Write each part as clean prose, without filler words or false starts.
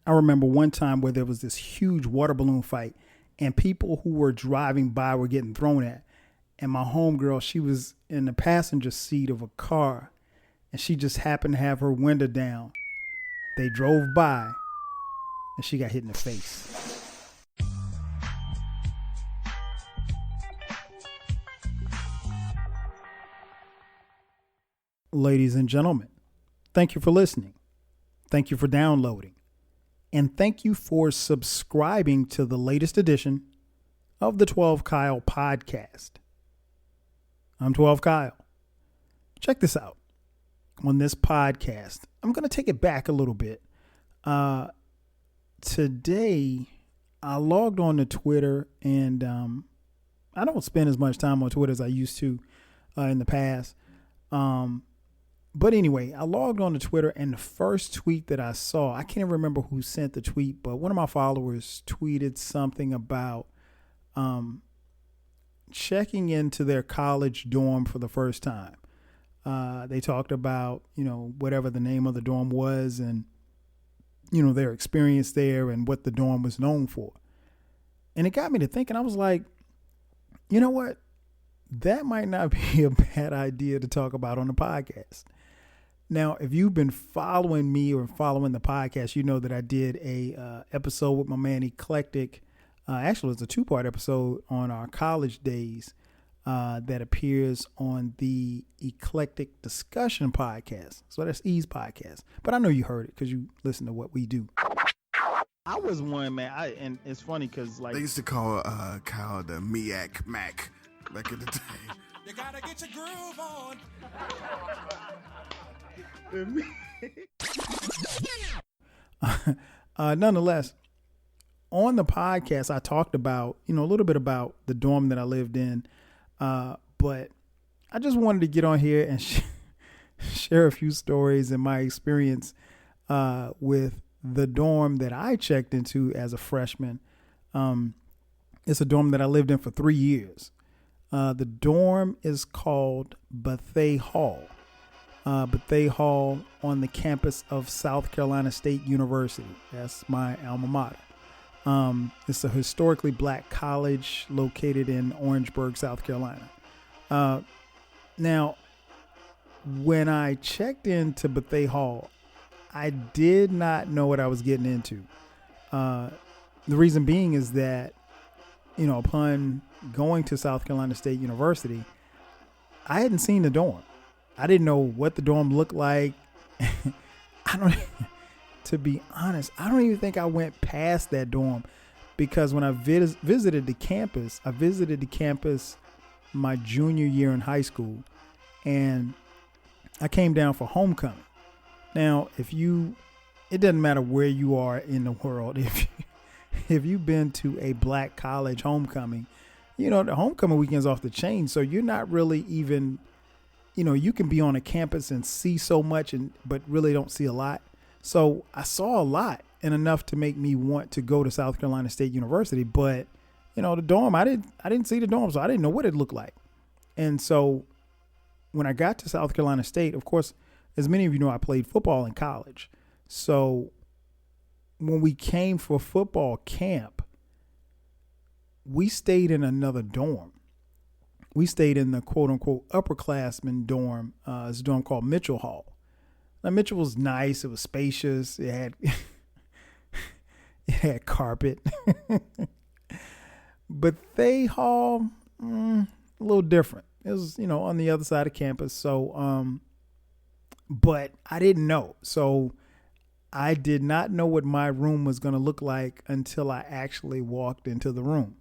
I remember one time where there was this huge water balloon fight and people who were driving by were getting thrown at. And my homegirl, she was in the passenger seat of a car and she just happened to have her window down. They drove by and she got hit in the face. Ladies and gentlemen, thank you for listening. Thank you for downloading. And thank you for subscribing to the latest edition of the 12 Kyle podcast. I'm 12 Kyle. Check this out. On this podcast, I'm going to take it back a little bit. Today, I logged on to Twitter, and I don't spend as much time on Twitter as I used to in the past. But anyway, I logged on to Twitter, and the first tweet that I saw, I can't remember who sent the tweet, but one of my followers tweeted something about checking into their college dorm for the first time. They talked about, whatever the name of the dorm was and, their experience there and what the dorm was known for. And it got me to thinking. I was like, you know what? That might not be a bad idea to talk about on the podcast. Now, if you've been following me or following the podcast, you know that I did a episode with my man Eclectic. Actually, it's a 2-part episode on our college days that appears on the Eclectic Discussion podcast. So that's E's podcast. But I know you heard it because you listen to what we do. I was one, man. And it's funny because they used to call Kyle the Miak Mac back in the day. You gotta get your groove on. Nonetheless, on the podcast, I talked about, a little bit about the dorm that I lived in. But I just wanted to get on here and share a few stories and my experience with the dorm that I checked into as a freshman. It's a dorm that I lived in for 3 years. The dorm is called Bethea Hall. Bethea Hall on the campus of South Carolina State University. That's my alma mater. It's a historically black college located in Orangeburg, South Carolina. Now, when I checked into Bethea Hall, I did not know what I was getting into. The reason being is that, upon going to South Carolina State University, I hadn't seen the dorm. I didn't know what the dorm looked like. To be honest, I don't even think I went past that dorm because when I visited the campus my junior year in high school, and I came down for homecoming. Now, it doesn't matter where you are in the world. If you've been to a black college homecoming, the homecoming weekend's off the chain. So you're not really even, you can be on a campus and see so much but really don't see a lot. So I saw a lot and enough to make me want to go to South Carolina State University. But, the dorm, I didn't see the dorm, so I didn't know what it looked like. And so when I got to South Carolina State, of course, as many of you know, I played football in college. So when we came for football camp, we stayed in another dorm. We stayed in the quote unquote upperclassman dorm. It's a dorm called Mitchell Hall. Now, Mitchell was nice. It was spacious. It had carpet. Bethea Hall, a little different. It was, on the other side of campus. So, but I didn't know. So I did not know what my room was going to look like until I actually walked into the room.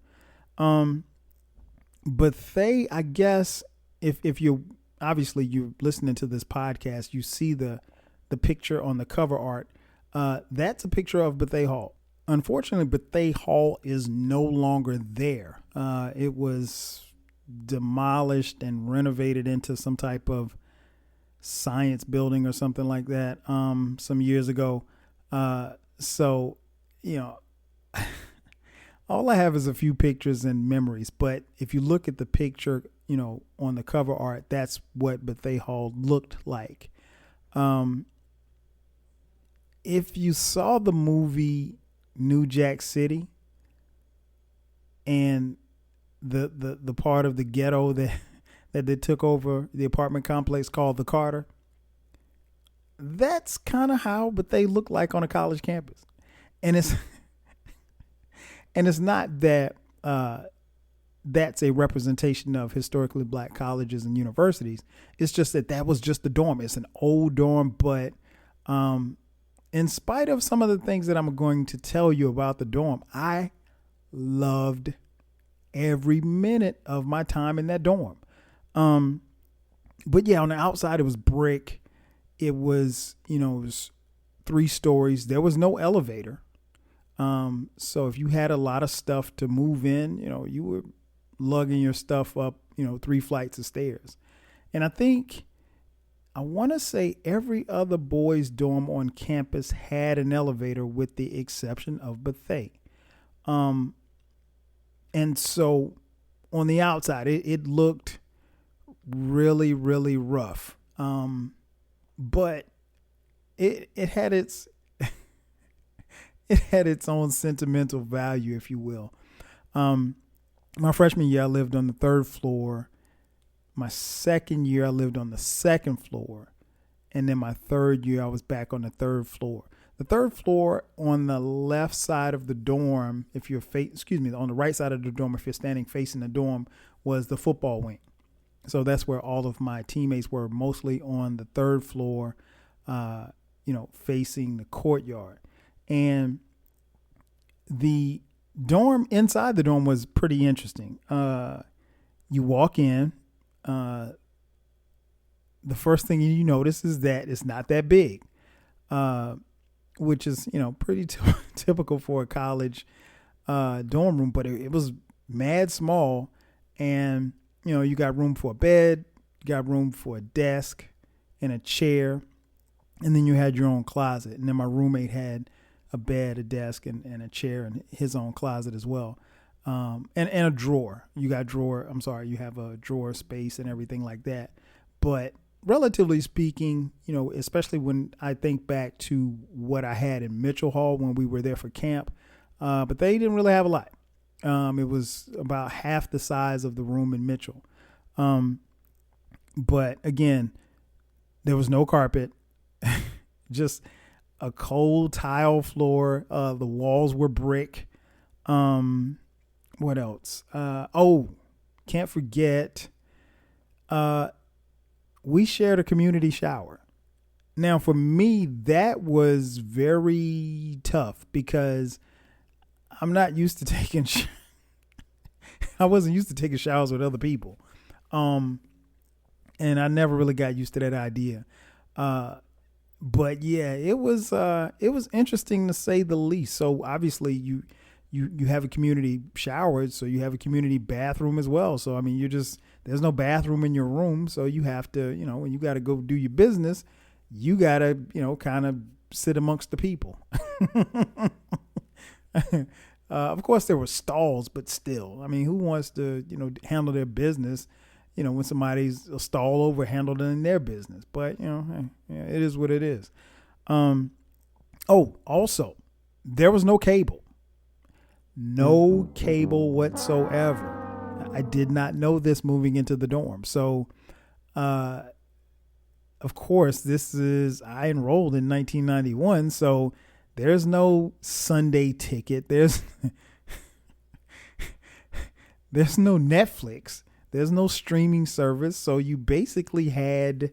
Bethea, I guess, if you're listening to this podcast, you see the picture on the cover art. That's a picture of Bethea Hall. Unfortunately, Bethea Hall is no longer there. It was demolished and renovated into some type of science building or something like that some years ago. So, all I have is a few pictures and memories. But if you look at the picture, on the cover art, that's what Bethea Hall looked like. if you saw the movie New Jack City and the part of the ghetto that they took over the apartment complex called the Carter, that's kind of how but they look like on a college campus. And it's and it's not that that's a representation of historically black colleges and universities. It's just that was just the dorm. It's an old dorm, but in spite of some of the things that I'm going to tell you about the dorm, I loved every minute of my time in that dorm. But yeah, on the outside, it was brick. It was, it was 3 stories. There was no elevator. So if you had a lot of stuff to move in, you were lugging your stuff up, 3 flights of stairs. And I want to say every other boys' dorm on campus had an elevator with the exception of Bethea. And so on the outside, it looked really, really rough. But it had its it had its own sentimental value, if you will. My freshman year, I lived on the 3rd floor. My second year, I lived on the 2nd floor. And then my 3rd year, I was back on the 3rd floor. The 3rd floor on the left side of the dorm, if you're on the right side of the dorm, if you're standing facing the dorm, was the football wing. So that's where all of my teammates were, mostly on the 3rd floor, facing the courtyard. And the dorm, inside the dorm, was pretty interesting. You walk in, the first thing you notice is that it's not that big, which is, pretty typical for a college dorm room, but it was mad small. And, you got room for a bed, you got room for a desk and a chair, and then you had your own closet. And then my roommate had a bed, a desk, and a chair, and his own closet as well. And a drawer. You have a drawer space and everything like that. But relatively speaking, especially when I think back to what I had in Mitchell Hall when we were there for camp, but they didn't really have a lot. It was about half the size of the room in Mitchell. But again, there was no carpet, just a cold tile floor. The walls were brick. What else? Can't forget, we shared a community shower. Now, for me, that was very tough because I'm not used to taking I wasn't used to taking showers with other people. And I never really got used to that idea. But yeah, it was interesting to say the least. So obviously you have a community shower, so you have a community bathroom as well. So I mean, there's no bathroom in your room, so you have to, when you got to go do your business, you got to, kind of sit amongst the people. Of course, there were stalls, but still, I mean, who wants to, handle their business, when somebody's a stall over handling their business? But, hey, it is what it is. Also, there was no cable. No cable whatsoever. I did not know this moving into the dorm. So, of course, I enrolled in 1991, so there's no Sunday ticket. There's no Netflix. There's no streaming service. So you basically had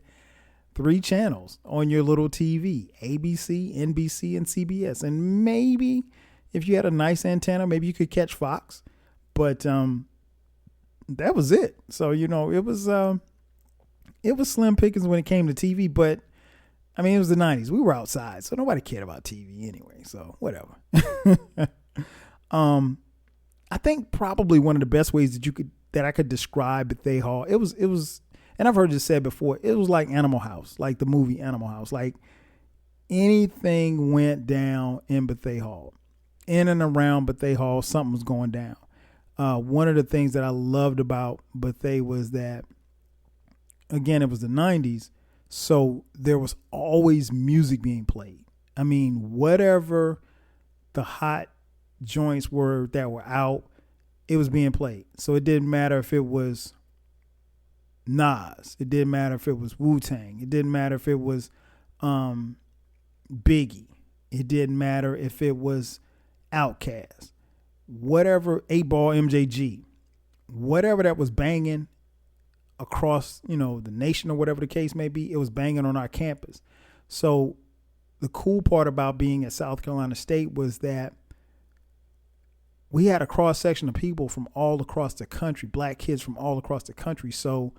3 channels on your little TV: ABC, NBC, and CBS. And maybe if you had a nice antenna, maybe you could catch Fox. But that was it. So, it was slim pickings when it came to TV. But I mean, it was the 90s. We were outside, so nobody cared about TV anyway. So whatever. I think probably one of the best ways that I could describe Bethea Hall, it was, and I've heard this said before, it was like Animal House, like the movie Animal House. Like anything went down in Bethea Hall. In and around Bethea Hall, something was going down. One of the things that I loved about Bethea was that, again, it was the 90s. So there was always music being played. I mean, whatever the hot joints were that were out, it was being played. So it didn't matter if it was Nas. It didn't matter if it was Wu-Tang. It didn't matter if it was Biggie. It didn't matter if it was Outkast. Whatever, 8-Ball, MJG. Whatever that was banging across, the nation or whatever the case may be, it was banging on our campus. So the cool part about being at South Carolina State was that we had a cross section of people from all across the country, black kids from all across the country. So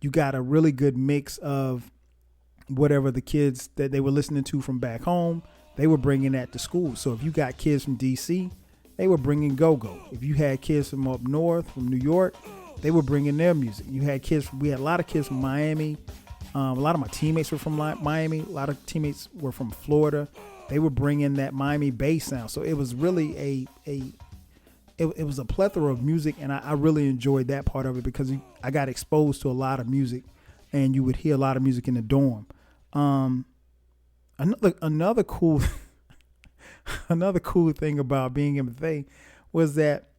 you got a really good mix of whatever the kids that they were listening to from back home, they were bringing that to school. So if you got kids from D.C., they were bringing go-go. If you had kids from up north, from New York, they were bringing their music. We had a lot of kids from Miami. A lot of my teammates were from Miami. A lot of teammates were from Florida. They were bringing that Miami bass sound. So it was really it was a plethora of music, and I really enjoyed that part of it because I got exposed to a lot of music, and you would hear a lot of music in the dorm. Another cool thing about being in Bethea was that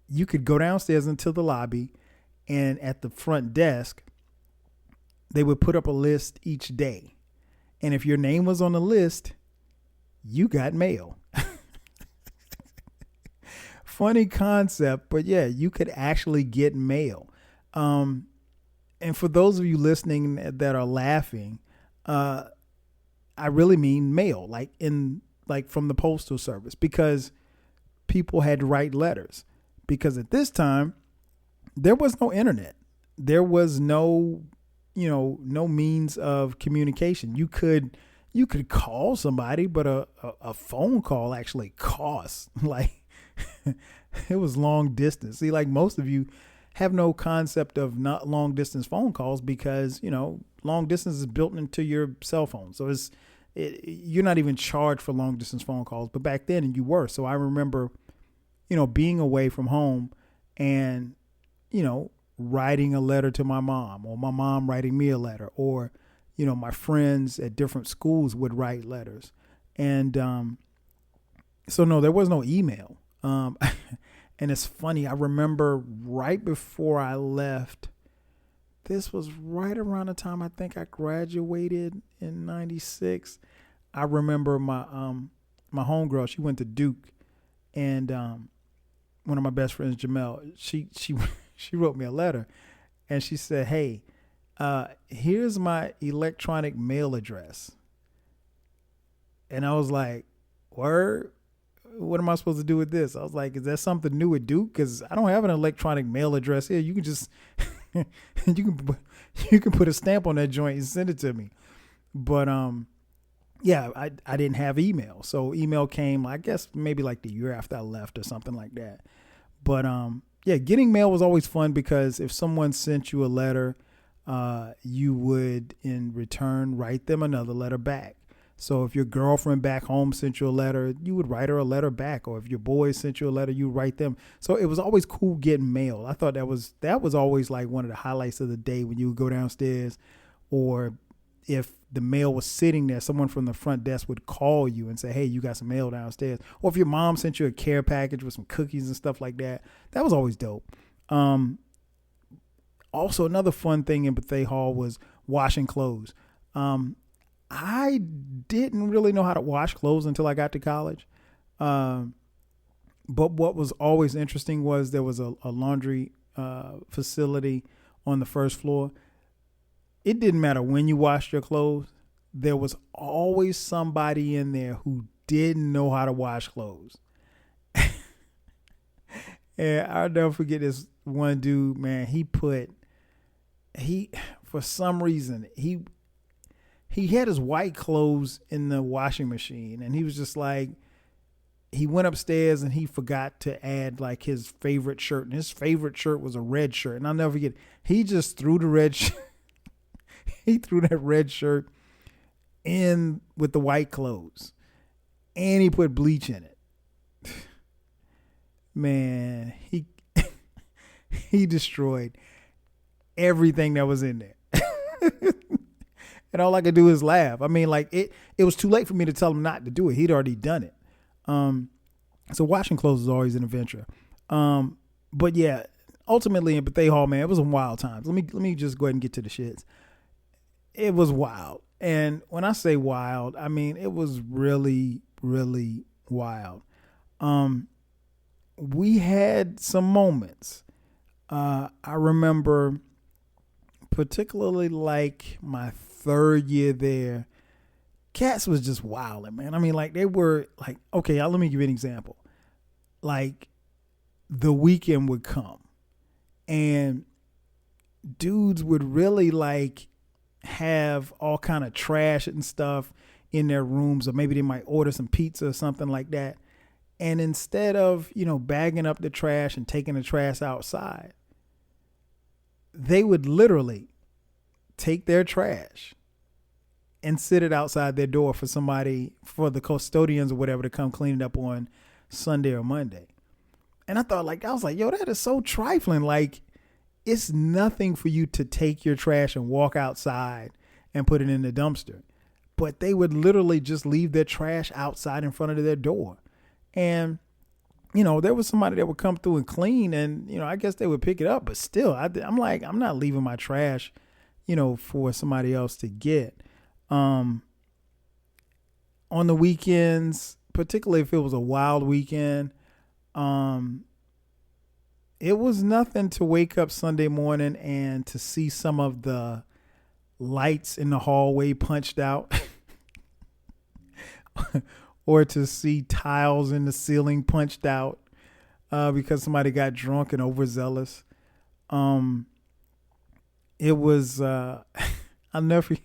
you could go downstairs into the lobby, and at the front desk, they would put up a list each day. And if your name was on the list, you got mail. Funny concept, but yeah, you could actually get mail. And for those of you listening that are laughing, I really mean mail, like from the postal service, because people had to write letters. Because at this time, there was no internet. There was no means of communication. You could call somebody, but a phone call actually costs. Like, it was long distance. See, like most of you have no concept of not long distance phone calls because, long distance is built into your cell phone. So you're not even charged for long distance phone calls. But back then you were. So I remember, being away from home and, writing a letter to my mom, or my mom writing me a letter, or, my friends at different schools would write letters. And so no, there was no email. And it's funny, I remember right before I left, this was right around the time I think I graduated in 96. I remember my homegirl, she went to Duke, and one of my best friends, Jamel, she wrote me a letter, and she said, "Hey, here's my electronic mail address." And I was like, "Word? What am I supposed to do with this?" I was like, "Is that something new at Duke? Because I don't have an electronic mail address here. You can just you can put a stamp on that joint and send it to me." But yeah, I didn't have email, so email came, I guess, maybe like the year after I left or something like that. But yeah, getting mail was always fun because if someone sent you a letter, you would in return write them another letter back. So if your girlfriend back home sent you a letter, you would write her a letter back. Or if your boys sent you a letter, you write them. So it was always cool getting mail. I thought that was always like one of the highlights of the day when you would go downstairs, or if the mail was sitting there, someone from the front desk would call you and say, "Hey, you got some mail downstairs." Or if your mom sent you a care package with some cookies and stuff like that, that was always dope. Also, another fun thing in Bethea Hall was washing clothes. I didn't really know how to wash clothes until I got to college. But what was always interesting was there was a laundry facility on the first floor. It didn't matter when you washed your clothes. There was always somebody in there who didn't know how to wash clothes. And I'll never forget this one dude, man. For some reason, he had his white clothes in the washing machine, and he was just like, he went upstairs and he forgot to add like his favorite shirt, and his favorite shirt was a red shirt. And I'll never forget, he just threw the red he threw that red shirt in with the white clothes, and he put bleach in it. Man, he destroyed everything that was in there. And all I could do is laugh. I mean, like it was too late for me to tell him not to do it. He'd already done it. So washing clothes is always an adventure. But yeah, ultimately in Bethea Hall, man, it was some wild times. Let me just go ahead and get to the shits. It was wild. And when I say wild, I mean, it was really, really wild. We had some moments. I remember particularly like my third year there, cats was just wilding, man. I mean, like they were like, okay, let me give you an example. Like the weekend would come and dudes would really like have all kind of trash and stuff in their rooms, or maybe they might order some pizza or something like that. And instead of, bagging up the trash and taking the trash outside, they would literally take their trash and sit it outside their door for the custodians or whatever to come clean it up on Sunday or Monday. And I was like, yo, that is so trifling. Like, it's nothing for you to take your trash and walk outside and put it in the dumpster. But they would literally just leave their trash outside in front of their door. And, there was somebody that would come through and clean and, I guess they would pick it up. But still, I'm like, I'm not leaving my trash, for somebody else to get. On the weekends, particularly if it was a wild weekend, it was nothing to wake up Sunday morning and to see some of the lights in the hallway punched out or to see tiles in the ceiling punched out because somebody got drunk and overzealous. It was, I'll never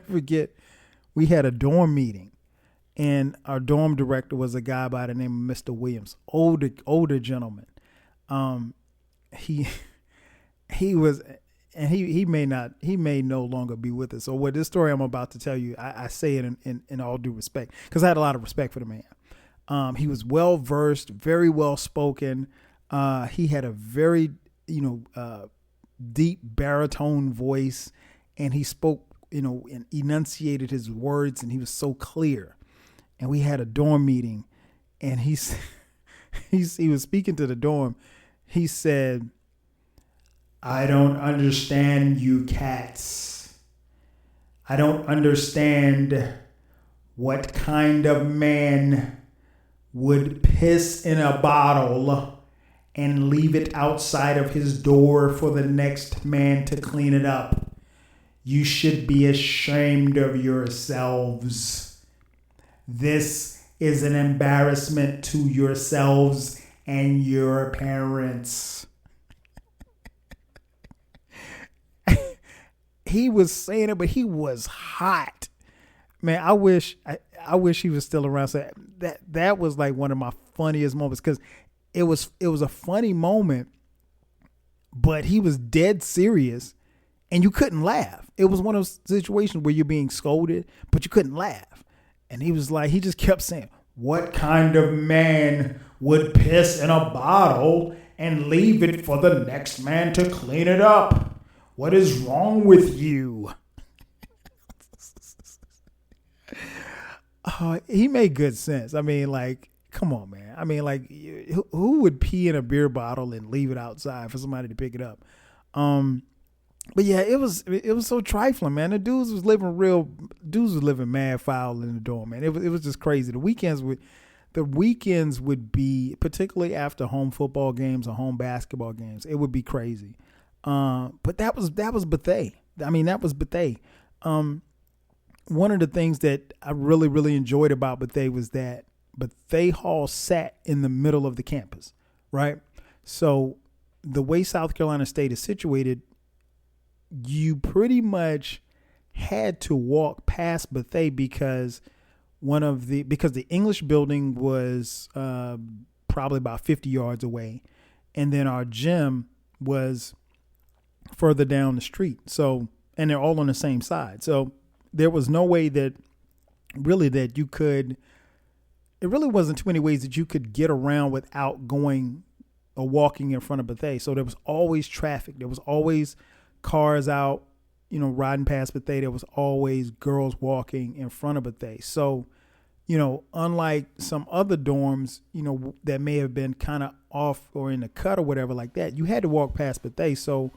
forget, we had a dorm meeting. And our dorm director was a guy by the name of Mr. Williams, older gentleman. He was, and he may no longer be with us. So what this story I'm about to tell you, I say it in all due respect, because I had a lot of respect for the man. He was well versed, very well spoken. He had a very, deep baritone voice, and he spoke, and enunciated his words, and he was so clear. And we had a dorm meeting, and he was speaking to the dorm. He said, "I don't understand you cats. I don't understand what kind of man would piss in a bottle and leave it outside of his door for the next man to clean it up. You should be ashamed of yourselves. This is an embarrassment to yourselves and your parents." He was saying it, but he was hot. Man, I wish he was still around. So that was like one of my funniest moments, because it was a funny moment, but he was dead serious and you couldn't laugh. It was one of those situations where you're being scolded, but you couldn't laugh. And he was like, he just kept saying, "What kind of man would piss in a bottle and leave it for the next man to clean it up? What is wrong with you?" He made good sense. I mean, like, come on, man. I mean, like, who would pee in a beer bottle and leave it outside for somebody to pick it up? But yeah, it was so trifling, man. The dudes was living mad foul in the dorm, man. It was just crazy. The weekends would be, particularly after home football games or home basketball games, it would be crazy. But that was Bethea. I mean, that was Bethea. One of the things that I really, really enjoyed about Bethea was that Bethea Hall sat in the middle of the campus, right? So the way South Carolina State is situated, you pretty much had to walk past Bethea because the English building was probably about 50 yards away, and then our gym was further down the street. So, and they're all on the same side. So there was no way that you could. It really wasn't too many ways that you could get around without going or walking in front of Bethea. So there was always traffic. There was always cars out, riding past Bethea, there was always girls walking in front of Bethea. So, unlike some other dorms, that may have been kind of off or in the cut or whatever like that, you had to walk past Bethea. So,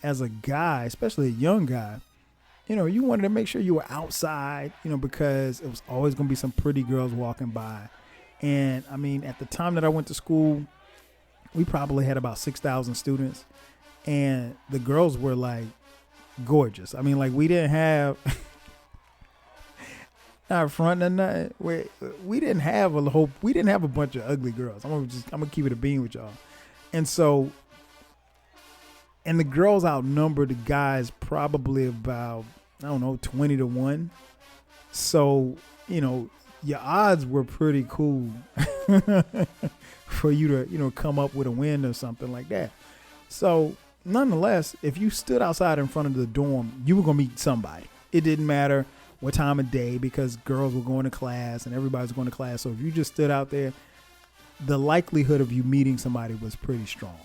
as a guy, especially a young guy, you wanted to make sure you were outside, because it was always going to be some pretty girls walking by. And I mean, at the time that I went to school, we probably had about 6,000 students, and the girls were like gorgeous. I mean, like, we didn't have not front and nothing. We didn't have a bunch of ugly girls. I'm gonna keep it a bean with y'all. And so, and the girls outnumbered the guys probably about, 20 to 1. So, your odds were pretty cool for you to, come up with a win or something like that. So nonetheless, if you stood outside in front of the dorm, you were going to meet somebody. It didn't matter what time of day, because girls were going to class and everybody's going to class. So if you just stood out there, the likelihood of you meeting somebody was pretty strong.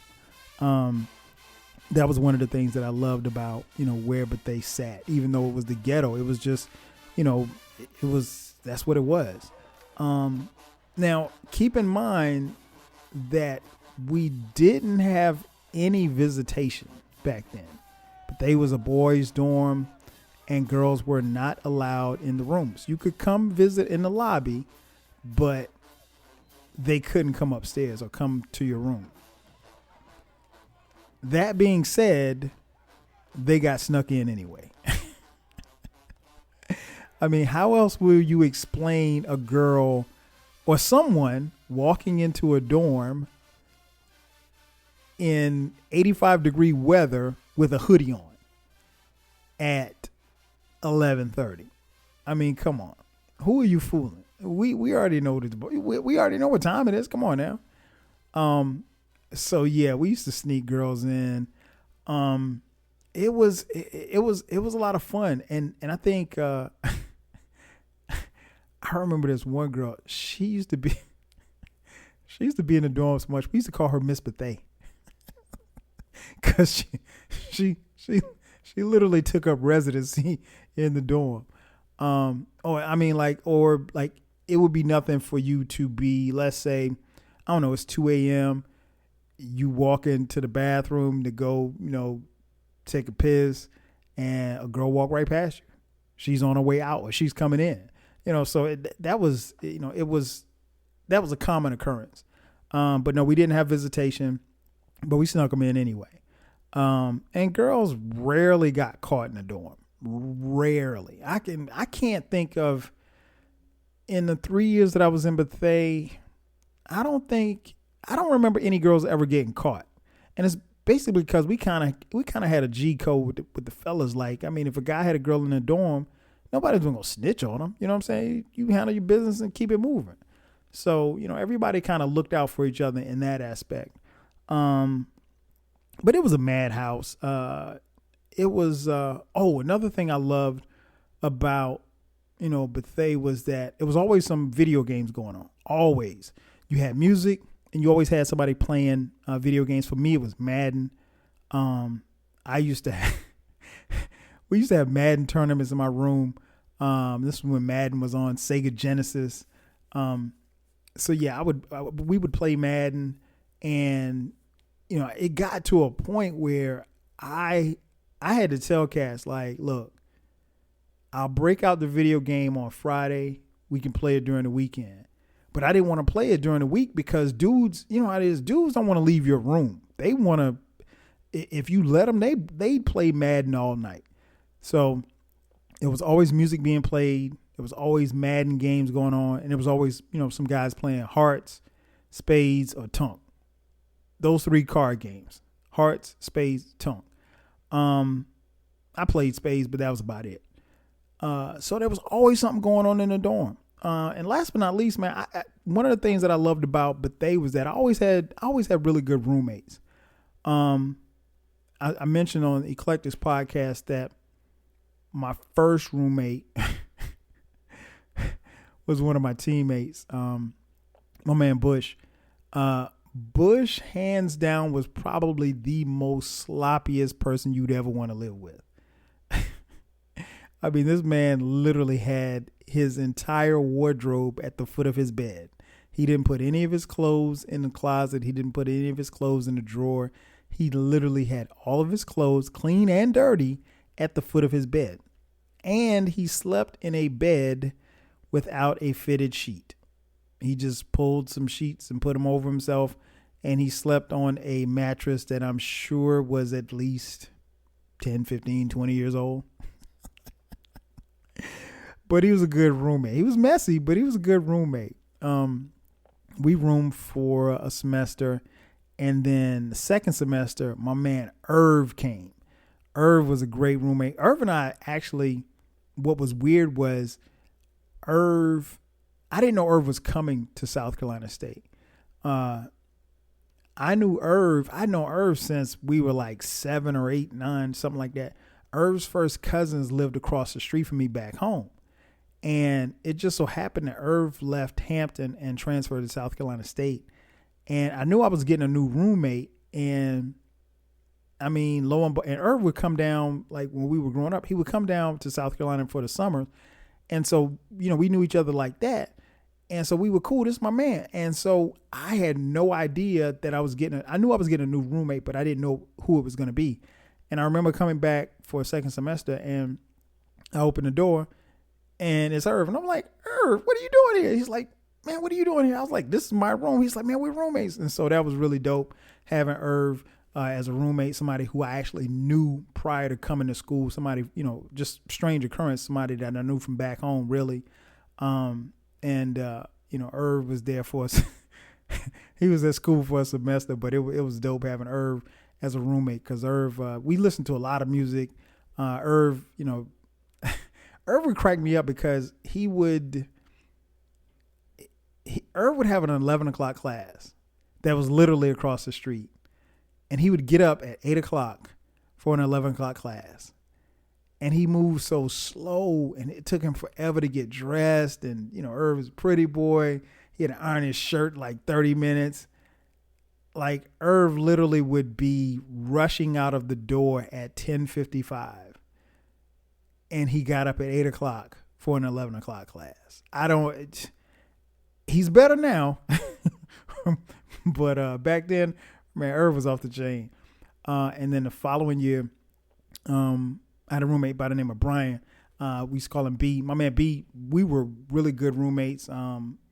That was one of the things that I loved about, where Bethea sat. Even though it was the ghetto, it was just, that's what it was. Now, keep in mind that we didn't have any visitation back then. Bethea was a boys' dorm, and girls were not allowed in the rooms. You could come visit in the lobby, but they couldn't come upstairs or come to your room. That being said, they got snuck in anyway. I mean, how else will you explain a girl or someone walking into a dorm in 85-degree weather with a hoodie on at 11:30? I mean, come on. Who are you fooling? We already know this. We already know what time it is. Come on now. So yeah, we used to sneak girls in. It was a lot of fun, and I think I remember this one girl. She used to be in the dorm so much. We used to call her Miss Bethea, because she literally took up residency in the dorm. It would be nothing for you to be, let's say, I don't know, it's 2 a.m. You walk into the bathroom to go, take a piss, and a girl walk right past you. She's on her way out or she's coming in. So that was a common occurrence. But no, we didn't have visitation, but we snuck them in anyway. And girls rarely got caught in the dorm. Rarely. I can't think of, in the 3 years that I was in Bethea, I don't remember any girls ever getting caught. And it's basically because we kind of had a G code with the fellas. Like, I mean, if a guy had a girl in the dorm, nobody's going to snitch on him. You know what I'm saying? You handle your business and keep it moving. So, everybody kind of looked out for each other in that aspect. But it was a madhouse. It was, another thing I loved about, Bethea was that it was always some video games going on. Always. You had music, and you always had somebody playing video games. For me, it was Madden. We used to have Madden tournaments in my room. This was when Madden was on Sega Genesis. So yeah, we would play Madden, and it got to a point where I had to tell Cass, like, look, I'll break out the video game on Friday. We can play it during the weekend. But I didn't want to play it during the week because dudes, you know how it is, dudes don't want to leave your room. They want to, if you let them, they play Madden all night. So it was always music being played. There was always Madden games going on. And it was always, some guys playing hearts, spades, or tonk. Those 3 card games. Hearts, spades, tonk. I played spades, but that was about it. So there was always something going on in the dorm. And last but not least, man, one of the things that I loved about Bethea was that I always had really good roommates. I mentioned on Eclectics podcast that my first roommate was one of my teammates, my man Bush. Bush, hands down, was probably the most sloppiest person you'd ever want to live with. I mean, this man literally had his entire wardrobe at the foot of his bed. He didn't put any of his clothes in the closet. He didn't put any of his clothes in the drawer. He literally had all of his clothes, clean and dirty, at the foot of his bed. And he slept in a bed without a fitted sheet. He just pulled some sheets and put them over himself, and he slept on a mattress that I'm sure was at least 10, 15, 20 years old. But he was a good roommate. He was messy, but he was a good roommate. We roomed for a semester, and then the second semester, my man Irv came. Irv was a great roommate. Irv and I actually, what was weird was Irv, I didn't know Irv was coming to South Carolina State. I know Irv since we were like 7 or 8, 9, something like that. Irv's first cousins lived across the street from me back home. And it just so happened that Irv left Hampton and transferred to South Carolina State. And I knew I was getting a new roommate. And I mean, and Irv would come down, like when we were growing up, he would come down to South Carolina for the summer. And so, we knew each other like that. And so we were cool. This is my man. And so I had no idea that I knew I was getting a new roommate, but I didn't know who it was going to be. And I remember coming back for a second semester, and I opened the door, and it's Irv. And I'm like, Irv, what are you doing here? He's like, man, what are you doing here? I was like, this is my room. He's like, man, we're roommates. And so that was really dope, having Irv as a roommate, somebody who I actually knew prior to coming to school, somebody, just strange occurrence, somebody that I knew from back home, really. Irv was there for us. He was at school for a semester, but it was dope having Irv as a roommate, because Irv, we listened to a lot of music. Irv would crack me up because Irv would have an 11 o'clock class that was literally across the street. And he would get up at 8 o'clock for an 11 o'clock class. And he moved so slow, and it took him forever to get dressed. And, Irv was a pretty boy. He had to iron his shirt like 30 minutes. Like, Irv literally would be rushing out of the door at 10:55. And he got up at 8 o'clock for an 11 o'clock class. He's better now. But back then, man, Irv was off the chain. And then the following year, I had a roommate by the name of Brian. We used to call him B. My man B, we were really good roommates.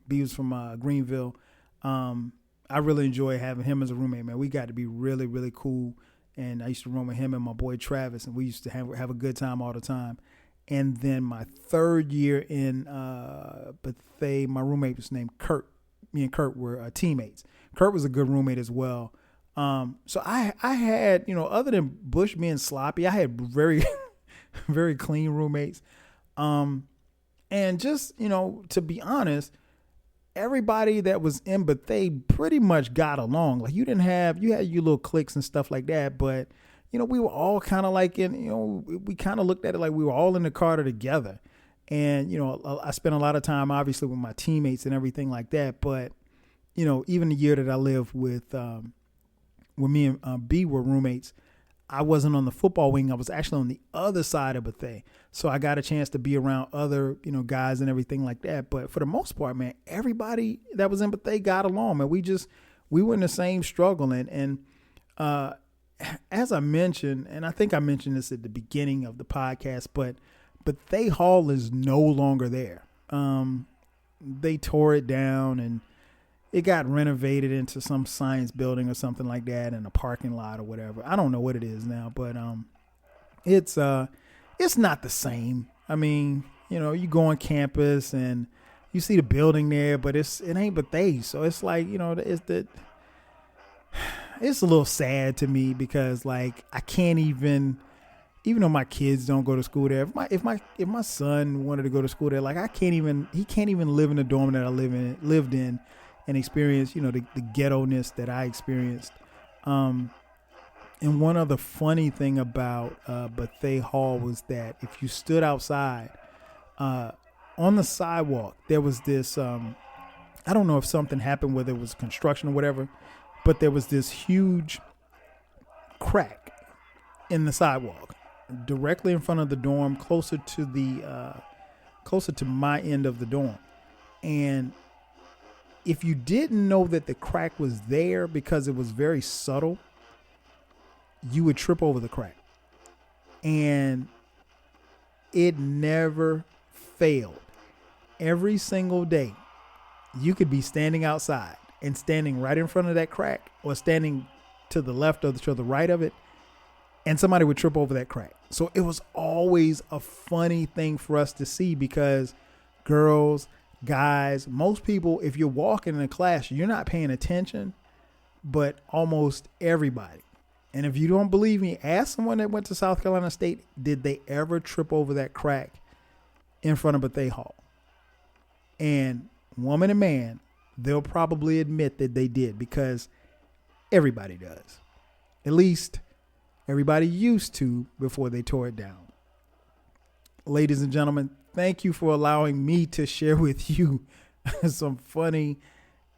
B was from Greenville. I really enjoyed having him as a roommate, man. We got to be really, really cool. And I used to room with him and my boy Travis, and we used to have a good time all the time. And then my third year in Bethea, my roommate was named Kurt. Me and Kurt were teammates. Kurt was a good roommate as well. So I had, other than Bush being sloppy, I had very, very clean roommates. And just, to be honest, everybody that was in Bethea pretty much got along. Like, you had your little cliques and stuff like that, but, we were all kind of like we kind of looked at it like we were all in the car together. And, I spent a lot of time, obviously, with my teammates and everything like that. But, even the year that I lived with me and B were roommates, I wasn't on the football wing. I was actually on the other side of Bethea. So I got a chance to be around other, guys and everything like that. But for the most part, man, everybody that was in Bethea got along, man. We were in the same struggle. And as I mentioned, and I think I mentioned this at the beginning of the podcast, but Bethea Hall is no longer there. They tore it down, and it got renovated into some science building or something like that, in a parking lot or whatever. I don't know what it is now, but it's not the same. I mean, you go on campus and you see the building there, but it ain't Bethea. So it's like, it's a little sad to me, because like I can't even though my kids don't go to school there, if my son wanted to go to school there, like he can't even live in the dorm that I lived in and experience, the ghetto-ness that I experienced. And one other funny thing about Bethea Hall was that if you stood outside, on the sidewalk, there was this, I don't know if something happened, whether it was construction or whatever, but there was this huge crack in the sidewalk. directly in front of the dorm, closer to my end of the dorm. And if you didn't know that the crack was there because it was very subtle, you would trip over the crack. And it never failed. Every single day, you could be standing outside and standing right in front of that crack, or standing to the left or to the right of it, and somebody would trip over that crack. So it was always a funny thing for us to see, because girls, guys, most people, if you're walking in a class, you're not paying attention, but almost everybody. And if you don't believe me, ask someone that went to South Carolina State, did they ever trip over that crack in front of Bethea Hall? And woman and man, they'll probably admit that they did, because everybody does. At least everybody used to before they tore it down. Ladies and gentlemen, thank you for allowing me to share with you some funny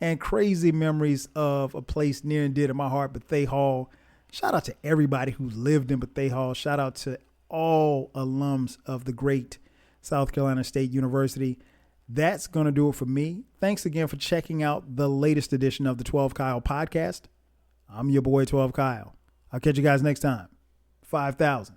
and crazy memories of a place near and dear to my heart, Bethea Hall. Shout out to everybody who lived in Bethea Hall. Shout out to all alums of the great South Carolina State University. That's going to do it for me. Thanks again for checking out the latest edition of the 12 Kyle podcast. I'm your boy, 12 Kyle. I'll catch you guys next time. 5,000.